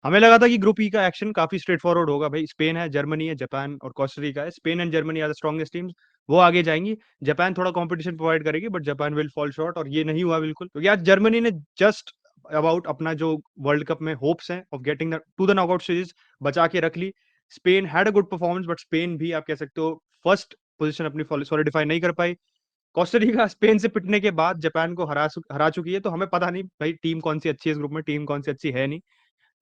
हमें लगा था कि ग्रुप ई का एक्शन काफ़ी स्ट्रेट फॉरवर्ड होगा भाई, स्पेन है, जर्मनी है, जापान और कोस्टा रिका है। Spain and Germany are the strongest teams, वो आगे जाएँगी। जापान थोड़ा कॉम्पिटिशन प्रोवाइड करेगी but Japan will fall short और ये नहीं हुआ बिल्कुल। क्योंकि आज जर्मनी ने जस्ट अबाउट अपना जो वर्ल्ड कप में होप्स हैं of getting the to the knockout stages बचा के रख ली। Spain had a good performance but Spain भी आप कह सकते हो फर्स्ट पोज़ीशन अपनी सॉलिडिफाई नहीं कर पाई। कोस्टा रिका स्पेन से पिटने के बाद जापान को हरा चुकी है, तो हमें पता नहीं भाई टीम कौन-सी अच्छी है इस ग्रुप में, टीम कौन-सी अच्छी है नहीं।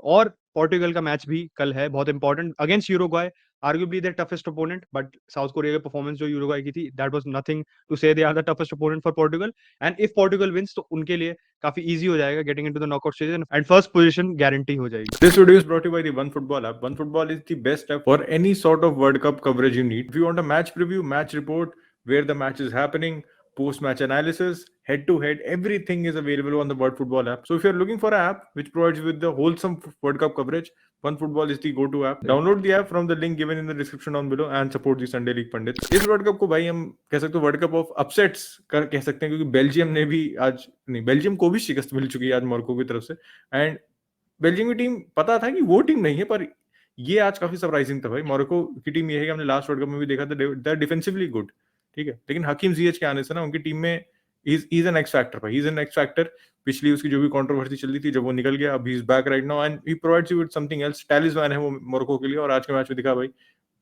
और पोर्टुगल का मैच भी कल है बहुत important against Uruguay, arguably their toughest opponent but South Korea की परफॉर्मेंस जो यूरुग्वाय की थी that was nothing to say they are the toughest opponent for Portugal and if Portugal wins तो उनके लिए काफी इजी हो जाएगा getting into the knockout stage and first position guarantee हो जाएगी। This video is brought to you by the OneFootball app. OneFootball is the best app for any sort of World Cup coverage you need. If you want a match preview, match report, where the match is happening, post-match analysis, head-to-head, everything is available on the OneFootball app. So if you're looking for an app which provides you with the wholesome World Cup coverage, OneFootball is the go-to app. Download the app from the link given in the description down below and support the Sunday League पंडित। इस world cup को भाई हम कह सकते हैं world cup of upsets कह सकते हैं, क्योंकि बेल्जियम ने भी आज नहीं, बेल्जियम को भी शिकस्त मिल चुकी है आज मोरक्को की तरफ से। एंड बेल्जियम की टीम पता था कि वो टीम नहीं है, पर ये आज काफी सरप्राइजिंग था भाई। मोरक्को की टीम ये है कि हमने लास्ट वर्ल्ड कप में भी देखा था, दे आर डिफेंसिवली गुड, ठीक है, लेकिन हकीम जियच के आने से ना उनकी टीम में इज एन एक्स फैक्टर भाई, इज एन एक्स फैक्टर। पिछली उसकी जो भी कंट्रोवर्सी चल रही थी, जब वो निकल गया, अब he is back right now and he provides you with something else. टैलिस्मैन है वो मोरक्को के लिए, और आज के मैच में दिखा भाई,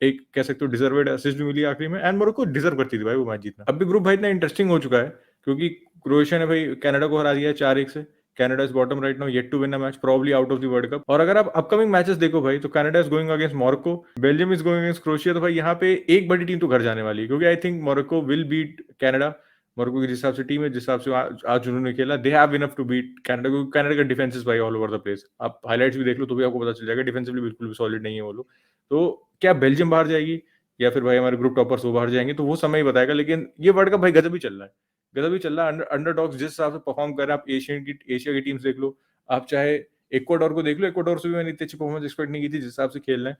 एक कह सकते हो डिजर्वेड असिस्ट भी मिली आखिरी में, एंड मोरक्को डिजर्व करती थी भाई वो मैच जीतना। अब भी ग्रुप भाई इतना इंटरेस्टिंग हो चुका है, क्योंकि क्रोएशिया ने भाई कनाडा को हरा दिया है 4-1 से। Canada is bottom right now, yet to win a match, probably out of the World Cup. और अगर आप अपकमिंग मैचेस देखो भाई, तो Canada is going against Morocco, Belgium is going against Croatia. तो भाई यहाँ पे एक बड़ी टीम तो घर जाने वाली है, क्योंकि I think Morocco will beat Canada. Morocco की जिस हिसाब से टीम है, जिस हिसाब से आज उन्होंने खेला, they have enough to beat Canada, क्योंकि कनाडा का डिफेंस इज भाई ऑल ओवर द प्लेस। आप हाईलाइट्स भी देख लो तो भी आपको पता चल जाएगा, डिफेंसिवली बिल्कुल भी सॉलिड नहीं है वो लोग। तो क्या बेल्जियम बाहर जाएगी या फिर भाई हमारे ग्रुप टॉपर्स वो बाहर जाएंगे, तो वो समय ही बताएगा। लेकिन ये वर्ल्ड कप भाई गजब ही चल रहा है, गजब ही चल रहा है। अंडरडॉग्स जिस हिसाब से परफॉर्म कर रहे हैं, आप एशिया की टीम्स देख लो, आप चाहे इक्वाडोर को देख लो, इक्वाडोर से भी मैंने इतनी अच्छी परफॉर्मेंस एक्सपेक्ट नहीं की थी जिस हिसाब से खेल रहे हैं।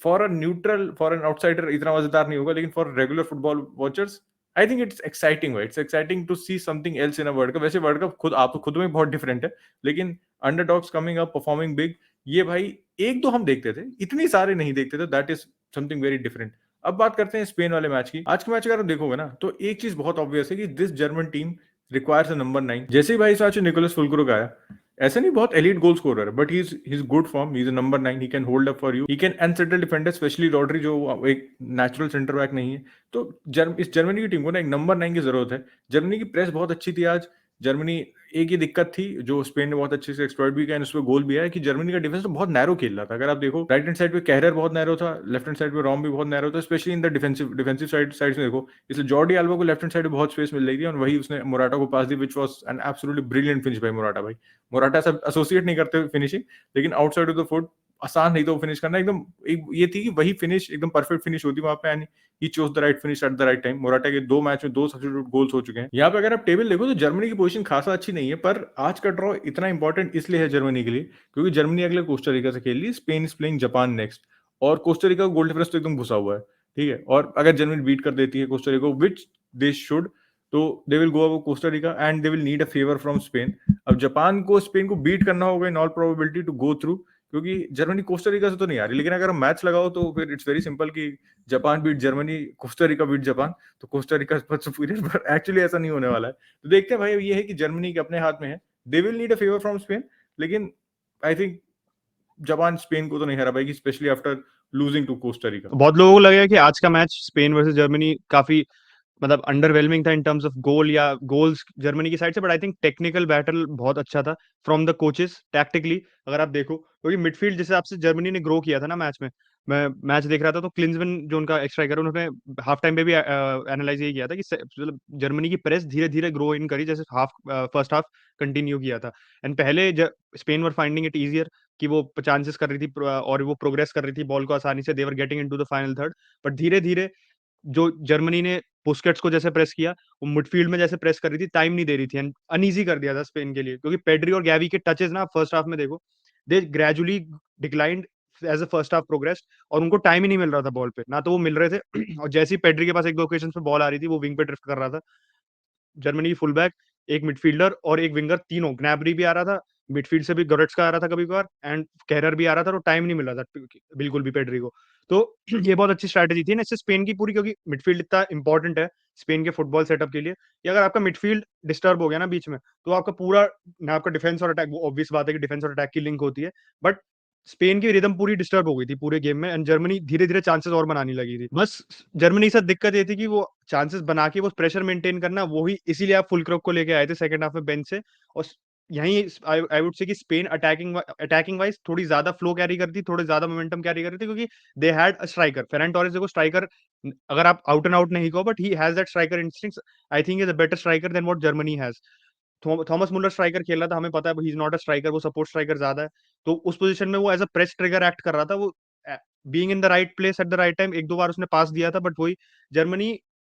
For a neutral, for an outsider इतना मजेदार नहीं होगा, लेकिन for regular football watchers I think it's exciting भाई, it's exciting to see something else in a world cup. वैसे वर्ल्ड कप खुद आप खुद में बहुत डिफरेंट है, लेकिन underdogs coming up performing big, ये भाई एक दो हम देखते थे, इतनी सारे नहीं देखते थे, that is something very different. अब बात करते हैं स्पेन वाले मैच की। आज के मैच अगर आप देखोगे ना, तो एक चीज बहुत ऑब्वियस है कि this German team requires a number 9। जैसे ही भाई इस मैच में निकोलस फुलक्रूग आया, ऐसे नहीं बहुत elite goal scorer, but he is good form, he is a number 9, he can hold up for you, he can unsettle defender, specially Rodri जो एक नेचुरल सेंटर बैक नहीं है। तो इस जर्मनी की टीम को ना एक नंबर 9 की जरूरत है। जर्मनी की प्रेस बहुत अच्छी थी आज। जर्मनी, एक ही दिक्कत थी जो स्पेन ने बहुत अच्छे से एक्सप्लॉइट भी किया, उस पर गोल भी आया, कि जर्मनी का डिफेंस तो बहुत नैरो खेल रहा था। अगर आप देखो, राइट हैंड साइड पे कहरर बहुत नैरो था, लेफ्ट हैंड साइड पे रॉम भी बहुत नैरो था, specially in the defensive side में देखो। इसलिए जॉर्डी अल्बा को लेफ्ट हैंड साइड पे बहुत स्पेस मिल रही थी, और वही उसने मोराटा को पास दी, which was an absolutely brilliant finish by Morata भाई। मोराटा सब एसोसिएट नहीं करते फिनिशिंग, लेकिन आउटसाइड ऑफ द फुट आसान नहीं था वो फिनिश करना, एकदम ये थी कि वही फिनिश एकदम परफेक्ट फिनिश होती वहां पे, and he chose the right finish at the right time. Morata के 2 मैच में 2 सब्स्टिट्यूट गोल्स हो चुके हैं। यहाँ पे अगर आप टेबल देखो तो जर्मनी की पोजीशन खासा अच्छी नहीं है, पर आज का ड्रॉ इतना इंपॉर्टेंट इसलिए है जर्मनी के लिए, क्योंकि जर्मनी अगले कोस्टा रिका से खेल रही है, Spain is playing Japan next, और कोस्टा रिका का गोल डिफरेंस तो एकदम घुसा हुआ है, ठीक है। और अगर जर्मनी बीट कर देती है Costa Rica, which they should, तो they will go above Costa Rica and they will need a favour from Spain. अब जापान को स्पेन को बीट करना होगा in all probability to go through, क्योंकि जर्मनी कोस्टा रिका से तो नहीं आ रही। लेकिन अगर हम मैच लगाओ तो फिर इट्स वेरी सिंपल कि Japan beat Germany, Costa Rica beat Japan, तो कोस्टा रिका सुपीरियर, पर एक्चुअली ऐसा नहीं होने वाला है। तो देखते हैं भाई, ये है कि जर्मनी के अपने हाथ में है, दे will need a favour from Spain, लेकिन आई थिंक जापान स्पेन को तो नहीं हरा पाएगी, specially after losing to Costa Rica. बहुत लोगों को लगेगा कि आज का मैच स्पेन वर्सेस जर्मनी काफी मतलब अंडरवेलमिंग था इन टर्म्स ऑफ गोल या गोल्स जर्मनी की साइड से, but I think technical battle बहुत अच्छा था फ्रॉम द कोचेस टैक्टिकली। अगर आप देखो, क्योंकि मिडफील्ड जिस हिसाब से जर्मनी ने ग्रो किया था ना मैच में, मैं मैच देख रहा था तो क्लिंसमैन जो उनका स्ट्राइकर, उन्होंने हाफ टाइम पे भी एनालाइज ये किया था कि मतलब जर्मनी की प्रेस धीरे धीरे ग्रो इन करी जैसे फर्स्ट हाफ कंटिन्यू किया था। एंड पहले Spain were finding it easier कि वो चांसेस कर रही थी और वो प्रोग्रेस कर रही थी बॉल को आसानी से, they were getting into the final third. But धीरे धीरे जो जर्मनी ने बुस्केट्स को जैसे प्रेस किया, वो मिडफील्ड में जैसे प्रेस कर रही थी, टाइम नहीं दे रही थी एंड अनईजी कर दिया था स्पेन के लिए, क्योंकि पेड्री और गैवी के टचेस ना फर्स्ट हाफ में देखो, they gradually declined as a first half progress, और उनको टाइम ही नहीं मिल रहा था बॉल पे, ना तो वो मिल रहे थे और जैसे ही पेड्री के पास एक दो ओकेजन पे बॉल आ रही थी, वो विंग पे ड्रिफ्ट कर रहा था। जर्मनी की फुल बैक, एक मिडफील्डर और एक विंगर, तीनों, ग्नैब्री भी आ रहा था, मिडफील्ड से भी गोरेट्स्का आ रहा था कभी-कभार एंड केरर भी आ रहा था, तो टाइम नहीं मिल रहा था बिल्कुल भी पेड्री को। तो ये बहुत अच्छी स्ट्रैटेजी थी ना इससे स्पेन की पूरी, क्योंकि मिडफील्ड इतना इंपॉर्टेंट है स्पेन के फुटबॉल सेटअप के लिए कि अगर आपका मिडफील्ड डिस्टर्ब हो गया ना बीच में, तो आपका पूरा ना आपका डिफेंस और अटैक, वो ऑब्वियस बात है कि डिफेंस और अटैक की लिंक होती है, बट स्पेन की रिदम पूरी डिस्टर्ब हो गई थी पूरे गेम में एंड जर्मनी धीरे-धीरे चांसेस और बनाने लगी थी। बस जर्मनी के साथ दिक्कत ये थी कि वो चांसेस बना के वो प्रेशर मेंटेन करना, वो ही इसीलिए आप फुलक्रॉक को लेके आए थे सेकंड हाफ में बेंच से। और यहीं आई वुड से कि स्पेन अटैकिंग वाइज थोड़ी ज्यादा फ्लो कैरी करती, थोड़े ज्यादा मोमेंटम कैरी कर रही थी, क्योंकि they had a striker. Ferran Torres देखो स्ट्राइकर, अगर आप आउट एंड आउट नहीं कहो, but he has that striker instincts. I think is a better striker than what Germany has. Thomas Muller striker खेल रहा था, हमें पता है he is not a striker, वो सपोर्ट स्ट्राइकर ज्यादा है। तो उस पोजीशन में वो as a press trigger act कर रहा था, वो being in the right place at the right time. एक दो बार उसने पास दिया था, बट वही जर्मनी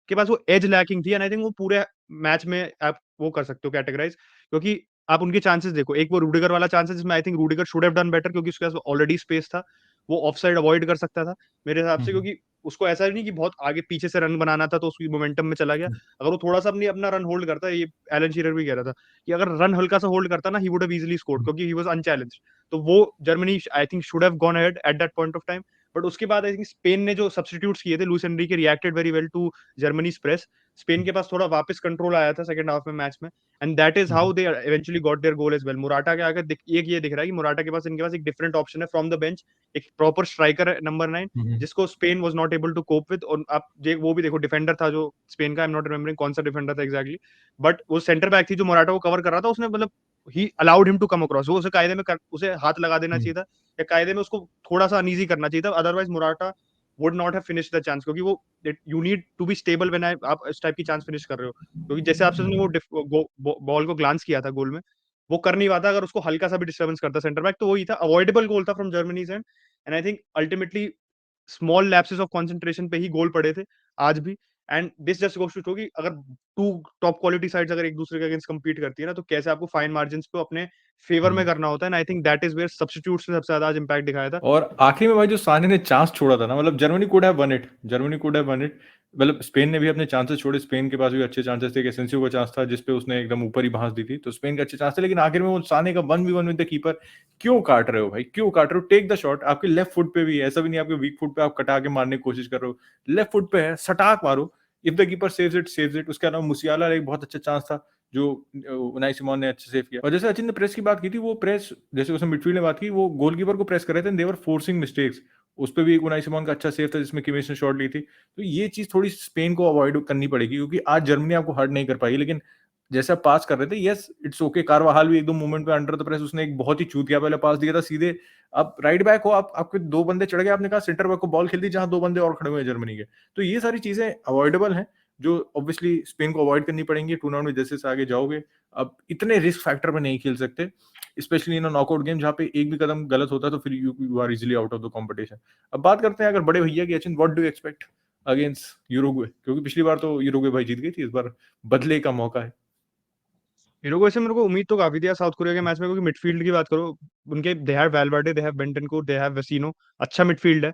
के पास वो एज लैकिंग थी एंड आई थिंक वो पूरे मैच में आप वो कर सकते हो कैटेगराइज, क्योंकि आप उनके चांसेस देखो, एक वो रूडिगर वाला चांसेस जिसमें I think Rudiger should have done better, क्योंकि उसके पास ऑलरेडी स्पेस था, वो ऑफसाइड अवॉइड कर सकता था मेरे हिसाब से, क्योंकि उसको ऐसा नहीं कि बहुत आगे पीछे से रन बनाना था तो उसकी मोमेंटम में चला गया। अगर वो थोड़ा सा अपना रन होल्ड करता, ये एलन शीरर भी कह रहा था कि अगर रन हल्का सा होल्ड करता ना, he would have easily scored, क्योंकि ही वाज अनचैलेंज्ड। तो वो Germany I think should have gone ahead at that point of time. But उसके बाद आई थिंक स्पेन ने जो सब्स्टिट्यूट्स किए थे, Luis Enrique reacted very well to Germany's press. Spain के पास थोड़ा वापस कंट्रोल आया था सेकंड हाफ में मैच में, and that is how they eventually got their goal as well. Morata के आगे एक ये दिख रहा है कि मुराटा के पास, इनके पास एक डिफरेंट ऑप्शन है फ्रॉम द बेंच, एक प्रॉपर स्ट्राइकर नंबर 9, जिसको Spain was not able to cope with. और आप वो भी देखो, डिफेंडर था जो स्पेन का, आई एम नॉट रिमेंबरिंग कौन सा डिफेंडर था एग्जैक्टली, बट वो सेंटर बैक थी जो मोराटा को कवर कर रहा था, उसने मतलब ही allowed him to come across. वो उसे कायदे में उसे हाथ लगा देना चाहिए था, या कायदे में उसको थोड़ा सा अनईजी करना चाहिए था, otherwise Morata would not have finish the chance, क्योंकि वो you need to be stable when आप इस टाइप की चांस फिनिश कर रहे हो, क्योंकि जैसे आपसे उसने वो बॉल को ग्लांस किया था गोल में, वो कर नहीं पाता अगर उसको हल्का सा भी डिस्टर्बेंस करता सेंटर बैक। तो वही था, अवॉइडेबल गोल था from Germany and I think ultimately small lapses of concentration पे ही गोल पड़े थे आज भी। And this just goes to show कि अगर टू टॉप क्वालिटी साइड्स अगर एक दूसरे के अगेंस्ट compete करती है ना, तो कैसे आपको फाइन मार्जिन पे अपने फेवर में करना होता है। I think that is where substitutes ने सबसे ज्यादा आज इम्पैक्ट दिखाया था। और आखिरी में भाई जो साने ने चांस छोड़ा था ना, मतलब Germany could have one it, Germany could have one it. मतलब स्पेन ने भी अपने चांसेस छोड़े, स्पेन के पास भी अच्छे चांसेस थे, एसेंसियो का चांस था जिसपे उसने एकदम ऊपर ही भांस दी थी, तो स्पेन के अच्छे चांस थे, लेकिन आखिर में वो साने का 1v1 विद द कीपर। क्यों काट रहे हो भाई, क्यों काट रहे हो? टेक द शॉट, आपके लेफ्ट फुट पे भी है, ऐसा भी नहीं आपके वीक फुट पे आप कटा के मारने की कोशिश कर रहे हो, लेफ्ट फुट पे है, सटाक मारो। If the keeper saves it saves it. उसके अलावा मुसियाला एक बहुत अच्छा चांस था जो उनाई सिमोन ने अच्छे सेव किया। और जैसे अचिन ने प्रेस की बात की थी, वो प्रेस जैसे उसने मिडफील्ड में बात की, वो गोलकीपर को प्रेस कर रहे थे, देवर फोर्सिंग मिस्टेक्स। उस पे भी एक उनाई सिमोन का अच्छा सेव था जिसमें किमिच ने शॉट ली थी। तो ये चीज थोड़ी स्पेन को अवॉइड करनी पड़ेगी, क्योंकि आज जर्मनी आपको हर्ट नहीं कर पाई, लेकिन जैसे आप पास कर रहे थे, यस इट्स ओके, कारवाहाल भी एकदम मूवमेंट पे अंडर द प्रेस उसने एक बहुत ही चूतिया वाला पास दिया था सीधे। आप राइट बैक हो, आप आपके दो बंदे चढ़ गए, आपने कहा सेंटर बैक को बॉल खेल दी जहां दो बंदे और खड़े हुए हैं जर्मनी के। तो ये सारी चीजें अवॉइडेबल हैं, जो ऑब्वियसली स्पेन को अवॉइड करनी पड़ेंगी टूर्नामेंट में जैसे से आगे जाओगे। अब इतने रिस्क फैक्टर में नहीं खेल सकते, स्पेशली इन नॉकआउट गेम जहाँ पे एक भी कदम गलत होता है तो फिर you are easily out of the competition. अब बात करते हैं अगर बड़े भैया की, Achin what do expect against Uruguay, क्योंकि पिछली बार तो यूरुग्वे भाई जीत गई थी, इस बार बदले का मौका है। यूरुग्वे से मेरे को उम्मीद तो काफी थी यार साउथ कोरिया के मैच में, क्योंकि मिडफील्ड की बात करो, उनके they have Valverde, they have Bentancur, they have Vecino, अच्छा मिडफील्ड है,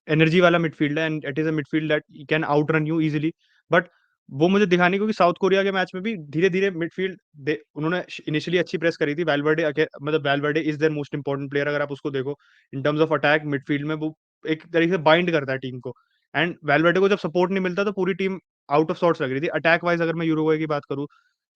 एनर्जी वाला मिडफील्ड है and it is a midfield that can outrun you easily. But वो मुझे दिखाने, क्योंकि साउथ कोरिया के मैच में भी धीरे धीरे मिडफील्ड उन्होंने इनिशियली अच्छी प्रेस करी थी। वेलवर्डे मतलब Valverde is their most important player, अगर आप उसको देखो in terms of attack midfield में, वो एक तरीके से बाइंड करता है टीम को। एंड वेलवर्डे को जब सपोर्ट नहीं मिलता तो पूरी टीम आउट ऑफ सॉर्ट्स लग रही थी। अटैक वाइज अगर मैं यूरुग्वे की बात करूँ,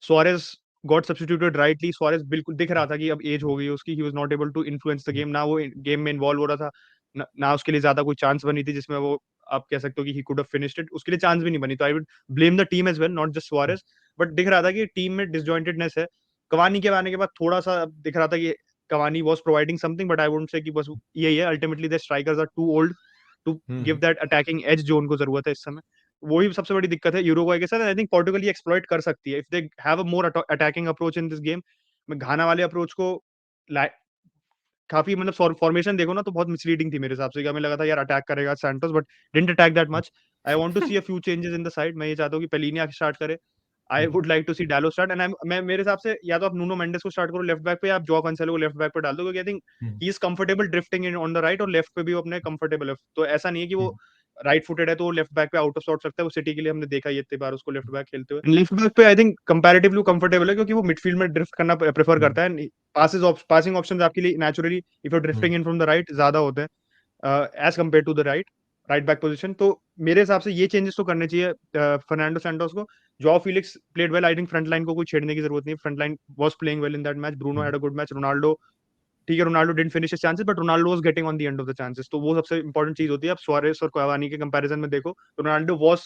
Suarez got substituted rightly. Suarez बिल्कुल दिख रहा था कि अब एज हो गई है उसकी, he was not able to influence the game, ना वो गेम में इन्वॉल्व हो रहा था, ना उसके लिए ज्यादा कोई चांस बनी थी जिसमें वो आप कह सकते हो कि he could have finished it, उसके लिए चांस भी नहीं बनी। तो I would blame the team as well, not just Suarez. But दिख रहा था कि टीम में डिसजॉइंटेडनेस है। कवानी के आने के बाद थोड़ा सा दिख रहा था कि Cavani was providing something, but I wouldn't say कि बस यही है, ultimately the strikers are too old to give that attacking edge जो उनको जरूरत है इस समय। वही सबसे बड़ी दिक्कत है यूरुग्वे के साथ। आई थिंक पोर्टुगल ये एक्सप्लॉइट कर सकती है if they have a more attacking approach in this game. मैं घाना वाले अप्रोच को काफी मतलब फॉर्मेशन देखो ना तो बहुत मिसलीडिंग थी मेरे हिसाब से, कि हमें लगा था यार अटैक करेगा Santos, but didn't attack that much. I want to see a few changes in the side. मैं ये चाहता हूँ कि पेलिनिया स्टार्ट करे। I would like to see Dalot start and मैं मेरे हिसाब से या तो आप नूनो मेंडेस को स्टार्ट करो लेफ्ट बैक पे, या आप जोआ कैंसेलो को लेफ्ट बैक पे डाल दो, क्योंकि I think he is comfortable drifting in on the right, और लेफ्ट पे भी वो अपने कंफर्टेबल है। तो ऐसा नहीं है कि वो राइट फुटेड है तो लेफ्ट बैक पे आउट ऑफ सॉर्ट सकता है, वो सिटी के लिए हमने देखा ये इतने बार उसको लेफ्ट बैक खेलते हुए। लेफ्ट बैक पे आई थिंक कंपैरेटिवली कंफर्टेबल है क्योंकि वो मिडफील्ड में ड्रिफ्ट करना प्रेफर करता है, पासिंग ऑप्शंस आपके लिए naturally if you drifting in from the right ज्यादा होते हैं as compared to the right back position. तो मेरे हिसाब से ये चेंजेस तो करने चाहिए फर्नांडो सैंटोस को। Joao Felix played well, I think front line को कोई छेड़ने की जरूरत नहीं, front line was playing well in that match, Bruno had a good match, Ronaldo ठीक है, Ronaldo didn't finish his chances but Ronaldo was getting on the end of the chances, तो वो सबसे इंपॉर्टेंट चीज होती है। अब सुआरेस और कावानी के कंपैरिजन में देखो, Ronaldo was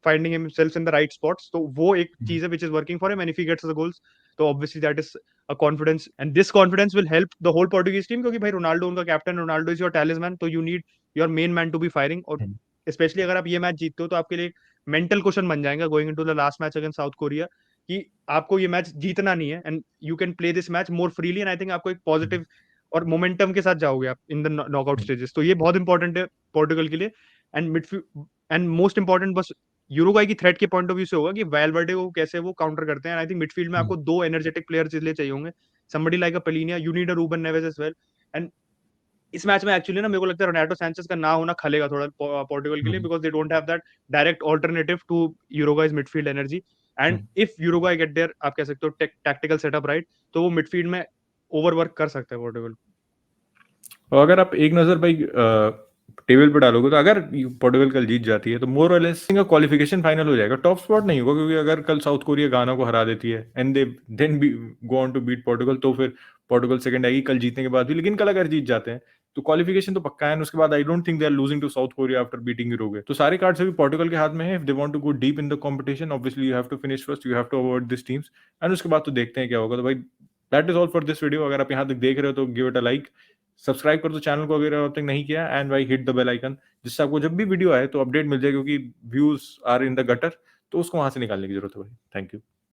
finding himself in the right spots, तो वो एक चीज है which is working for him and if he gets the goals तो obviously that is a confidence and this confidence will help the whole Portuguese team, क्योंकि भाई Ronaldo उनका captain, Ronaldo is your talisman, तो you need your main man to be firing. और specially अगर आप ये match जीतते हो तो आपके लिए मेंटल क्वेश्चन बन जाएगा going into the last match against south Korea कि आपको ये मैच जीतना नहीं है and you can play this match more freely and I think आपको एक पॉजिटिव और मोमेंटम के साथ जाओगे आप इन द नॉकआउट स्टेजेस, तो ये बहुत इंपॉर्टेंट है पोर्टुगल के लिए। And midfield and most important बस यूरुग्वाई की थ्रेट के पॉइंट ऑफ व्यू से होगा कि वैलवर्डे को कैसे वो काउंटर करते हैं। आई थिंक मिडफील्ड में आपको दो एनर्जेटिक प्लेयर्स इसलिए चाहिए होंगे, somebody like a Palhinha, you need a Ruben Neves as well. And इस मैच में एक्चुअली ना मेरे को लगता है रोनाल्डो सैंचेज का ना होना खलेगा थोड़ा पोर्टुगल के लिए, because they don't have that direct alternative to Uruguay's midfield energy. And if Uruguay get there, आप कह सकते हो टैक्टिकल सेटअप राइट, तो वो मिडफील्ड में ओवरवर्क कर सकता है पोर्टुगल। और अगर आप एक नजर भाई टेबल पे डालोगे तो अगर पोर्टुगल कल जीत जाती है तो मोर और लेस का क्वालिफिकेशन फाइनल हो जाएगा, टॉप स्पॉट नहीं होगा, क्योंकि अगर कल साउथ कोरिया गाना को हरा देती है and they then be go on to beat Portugal, तो फिर पोर्टुगल सेकंड आएगी कल जीतने के बाद भी। लेकिन कल अगर जीत जाते हैं तो क्वालिफिकेशन तो पक्का है, उसके बाद I don't think they are losing to South Korea after beating Uruguay. तो सारे कार्ड्स अभी पोर्टुगल के हाथ में है। If they want to go deep in the competition, obviously you have to finish first, you have to avoid this teams, and उसके बाद तो देखते हैं क्या होगा। तो भाई that is all for this video. अगर आप यहाँ तक देख रहे हो तो give it a like, subscribe कर दो चैनल को अगर अब तक नहीं किया, एंड भाई हिट द बेल आइकन, जिससे आपको जब भी वीडियो आए तो अपडेट मिल जाए, क्योंकि views are in the gutter, तो उसको वहां से निकालने की जरूरत है भाई। Thank you.